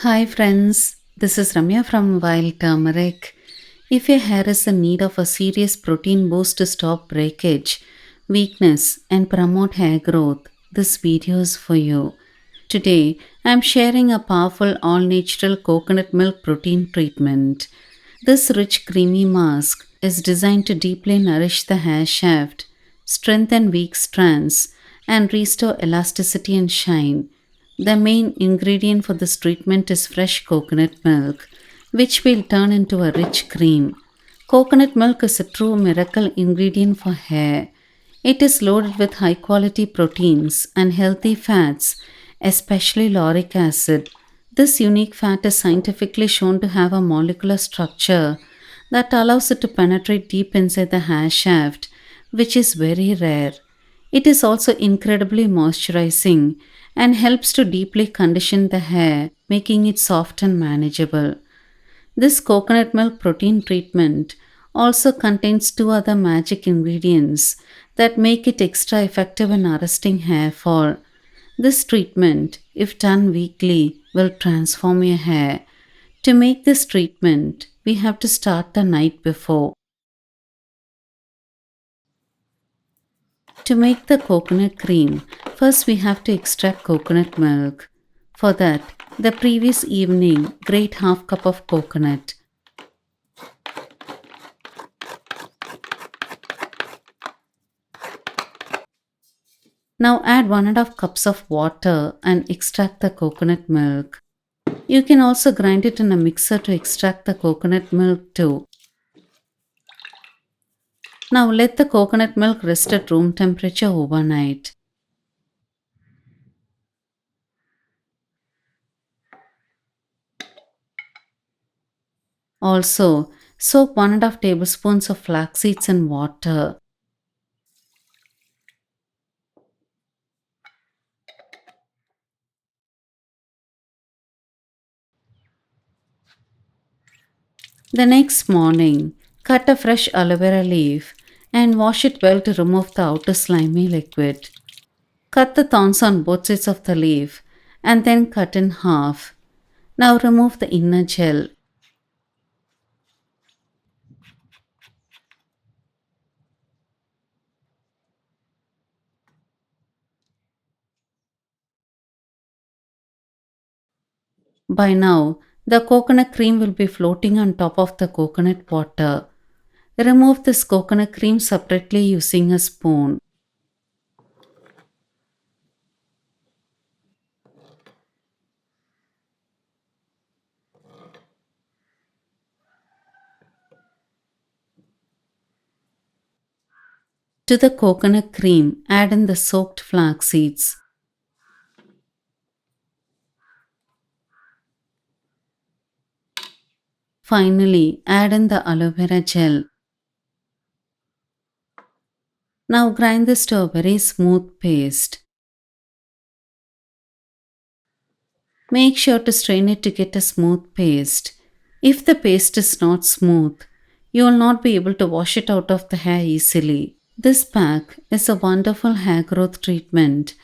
Hi friends, this is Ramya from Wildturmeric. If your hair is in need of a serious protein boost to stop breakage, weakness, and promote hair growth, this video is for you. Today, I am sharing a powerful all natural coconut milk protein treatment. This rich creamy mask is designed to deeply nourish the hair shaft, strengthen weak strands, and restore elasticity and shine. The main ingredient for this treatment is fresh coconut milk, which will turn into a rich cream. Coconut milk is a true miracle ingredient for hair. It is loaded with high quality proteins and healthy fats, especially lauric acid. This unique fat is scientifically shown to have a molecular structure that allows it to penetrate deep inside the hair shaft, which is very rare. It is also incredibly moisturizing and helps to deeply condition the hair, making it soft and manageable. This coconut milk protein treatment also contains two other magic ingredients that make it extra effective in arresting hair fall. This treatment, if done weekly, will transform your hair. To make this treatment, we have to start the night before. To make the coconut cream, first we have to extract coconut milk. For that, the previous evening, grate half cup of coconut. Now add 1.5 cups of water and extract the coconut milk. You can also grind it in a mixer to extract the coconut milk too. Now let the coconut milk rest at room temperature overnight. Also, soak 1.5 tablespoons of flax seeds in water. The next morning, cut a fresh aloe vera leaf and wash it well to remove the outer slimy liquid. Cut the thorns on both sides of the leaf and then cut in half. Now remove the inner gel. By now, the coconut cream will be floating on top of the coconut water. Remove this coconut cream separately using a spoon. To the coconut cream, add in the soaked flax seeds. Finally, add in the aloe vera gel. Now grind this to a very smooth paste. Make sure to strain it to get a smooth paste. If the paste is not smooth, you will not be able to wash it out of the hair easily. This pack is a wonderful hair growth treatment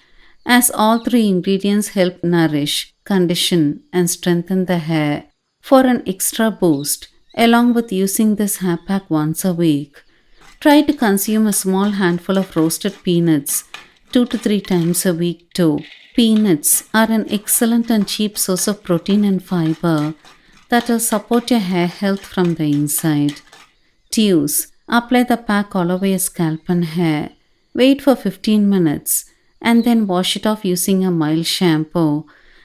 as all three ingredients help nourish, condition, and strengthen the hair. For an extra boost, along with using this hair pack once a week, try to consume a small handful of roasted peanuts 2 to 3 times a week too. Peanuts are an excellent and cheap source of protein and fiber that will support your hair health from the inside. To use, apply the pack all over your scalp and hair. Wait for 15 minutes and then wash it off using a mild shampoo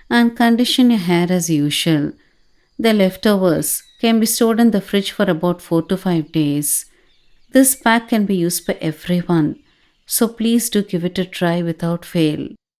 and condition your hair as usual. The leftovers can be stored in the fridge for about 4 to 5 days. This pack can be used by everyone, so please do give it a try without fail.